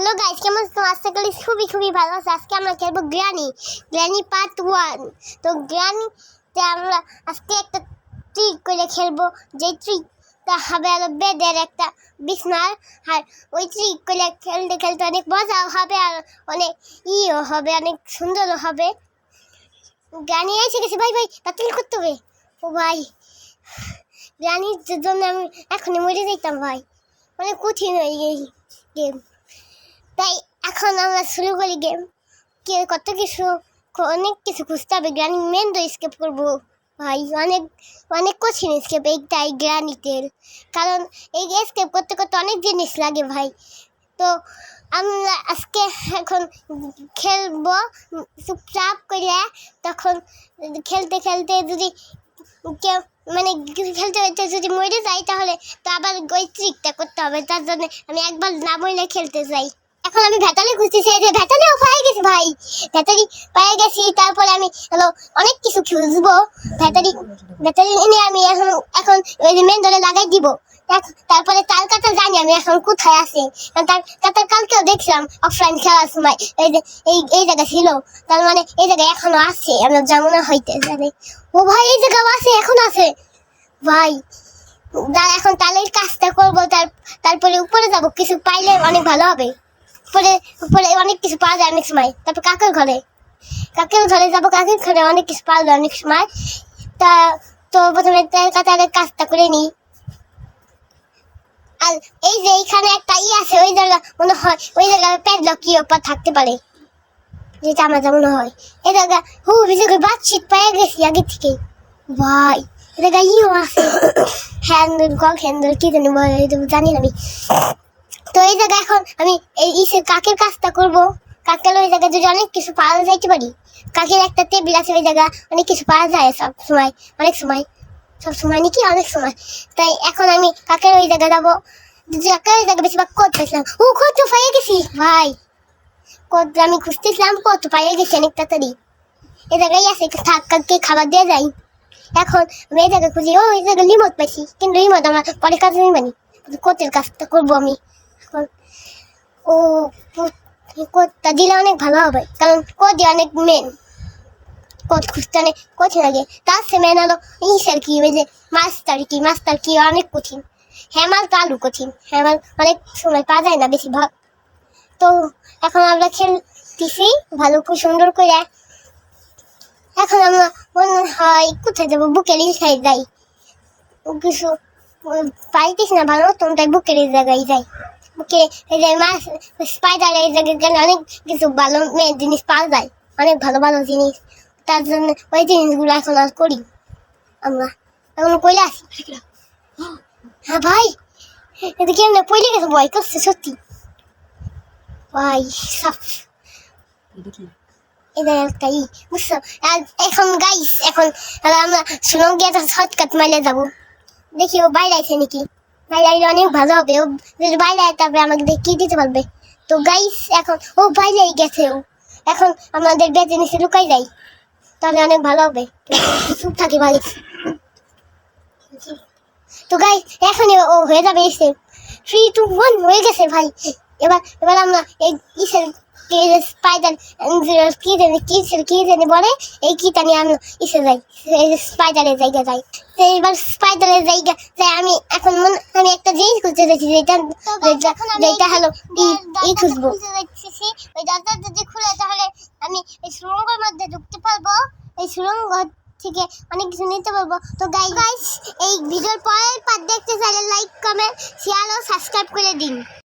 Hello guys, কেমন আছো? আশা করি খুবই ভালো আছো। আজকে আমরা খেলবো গ্র্যানি পার্ট 1। তো গ্র্যানিতে আমরা আজকে একটা ট্রিক করে খেলবো, যে ট্রিকটা হবে হলো বেদের একটা বিছনার। আর ওই ট্রিক করে খেলতে খেলতে অনেক মজাও হবে, আর অনেক ইও হবে, অনেক সুন্দরও হবে। গ্র্যানি এসে গেছে, ভাই তাড়াতাড়ি করতে হবে। ও ভাই, গ্র্যানির জন্য আমি এখনই মরে যেতাম ভাই, অনেক কঠিন হয়ে এই গেম। তাই এখন আমরা শুরু করি গেম। অনেক কিছু খুঁজতে হবে। গ্র্যানি মেন তো স্কেপ করবো ভাই, অনেক কঠিন স্কেপ এইটাই গ্র্যানিতের, কারণ এই স্কেপ করতে করতে অনেক জিনিস লাগে ভাই। তো আমরা আজকে এখন খেলবো চুপচাপ করে। তখন খেলতে খেলতে যদি কেউ খেলতে যদি মরে যায়, তাহলে তো আবার ওই ট্রিকটা করতে হবে। তার জন্য আমি একবার না মরে খেলতে চাই। এখন আমি ভ্যাটালি খুঁজতেছি, এই যে ভ্যাটালিও পেয়ে গেছি ভাই, ভ্যাটালি পেয়ে গেছি। তারপরে আমি অনেক কিছু খুঁজবো। ভ্যাটালি এনে আমি এখন ওই যে মেন ধরে লাগাই দিব। তারপরে তার কথা জানি আমি এখন কোথায় আছে। তার কথা কালকেও দেখছিলাম অফলাইন খেলার সময়, এই যে এই জায়গা ছিল, তার মানে এই জায়গায় এখনো আছে। আমরা যেমন হইতে জানি, ও ভাই এই জায়গাও আছে, এখন আছে ভাই। এখন তাহলে কাজটা করবো, তারপরে উপরে যাবো, কিছু পাইলে অনেক ভালো হবে। উপরে অনেক কিছু পাওয়া যায় অনেক সময়। তারপর কাকের ঘরে যাবো, কাকের ঘরে অনেক কিছু পাওয়া যায় অনেক সময়। তো প্রথমে কাতারের কাজটা করে নিই। আর এই যে এইখানে একটা আছে, ওই জায়গা মনে হয় ওই জায়গায় প্যাডলক কি ওপর থাকতে পারে, যেটা আমার যেমন হয়। এই জায়গা বাতশিট পেয়ে গেছি আগে থেকে ভাই। এই জায়গা আছে হ্যান্ডেল কি জানি জানি না আমি। তো এই জায়গায় এখন আমি এই কাকের কাজটা করবো। কাকের ওই জায়গায় যদি অনেক কিছু পাওয়া যাইতে পারি। কাকের একটা টেবিল আছে, ওই জায়গা অনেক কিছু পাওয়া যায় সব সময়, সব সময় নাকি অনেক সময়। তাই এখন আমি কাকের ওই জায়গায় যাবো। কাকের ওই জায়গায় বেশিরভাগ কত পাইছিলাম, কত পাইয়ে গেছি ভাই। কত আমি খুঁজতেছিলাম, কত পাইয়ে গেছি অনেক তাড়াতাড়ি। এই জায়গায় আছে, থাক কাককে খাবার দিয়ে যাই। এখন আমি এই জায়গায় খুঁজি, এই জায়গায় রিমোট পাইছি, কিন্তু রিমোট আমার পরে কাজে নিবানি, কোটের কাজটা করবো আমি। ও কোডটা দিলে অনেক ভালো হবে, কারণ কোডই অনেক মেন। কোড খুঁজতে অনেক কঠিন লাগে। তার সে মেন হলো ইসার কি, ওই যে মাস্টার কি অনেক কঠিন। হ্যামার তো আলু কঠিন, হ্যামার অনেক সময় পাওয়া যায় না বেশিরভাগ। তো এখন আমরা খেলতেছি ভালো খুব সুন্দর করে। এখন আমরা মনে হয় কোথায় যাবো, বুকের ইসাই যাই। কিছু পাইতিস না ভালো, তুমি তাই বুকের জায়গায় যাই। স্পাইডার এই জায়গায় গেলে অনেক কিছু ভালো জিনিস পাওয়া যায়, অনেক ভালো জিনিস। তার জন্য ওই জিনিসগুলো এখন আর করি আমরা। এখন কইলে আসি। হ্যাঁ ভাই, এদিকে এমনি পড়ে গেছে, ভয় করছে সত্যি ভাই। বুঝছো? এখন গাইস, এখন আমরা সুরঙ্গ গিয়ে শর্টকাট মাইলে যাবো। দেখি ও বাইরে আছে নাকি, বাইরে আইলে অনেক ভালো হবে। ও যদি বাইরে আয়, তারপরে আমাকে দেখিয়ে দিতে পারবে। তো গাইস এখন ও বাইরে গেছে, ও এখন আমাদের বেঁচে নিচে লুকাই যাই, তাহলে অনেক ভালো হবে। চুপ থাকি ভাই। তো গাইস এখনই ও হয়ে যাবে, এসে 3 2 1 হয়ে গেছে ভাই। এবার আমরা এই ইসের স্পাইডার কি জানি বলে, এই কিটা নিয়ে আমি ইসে যাই, স্পাইডারের জায়গা যাই। তো এবার স্পাইডারের জায়গা যাই আমি। এখন আমি একটা জিনিস খুঁজতে যাচ্ছি, যেটা হলো এই খুঁজবো। ওই দরজা যদি খুলে, তাহলে আমি এই সুড়ঙ্গের মধ্যে ঢুকতে পারবো। এই সুড়ঙ্গ থেকে অনেক কিছু নিতে পারবো। তো গাইস এই ভিডিওর পরের পার্ট দেখতে চাইলে লাইক, কমেন্ট, শেয়ার ও সাবস্ক্রাইব করে দিন।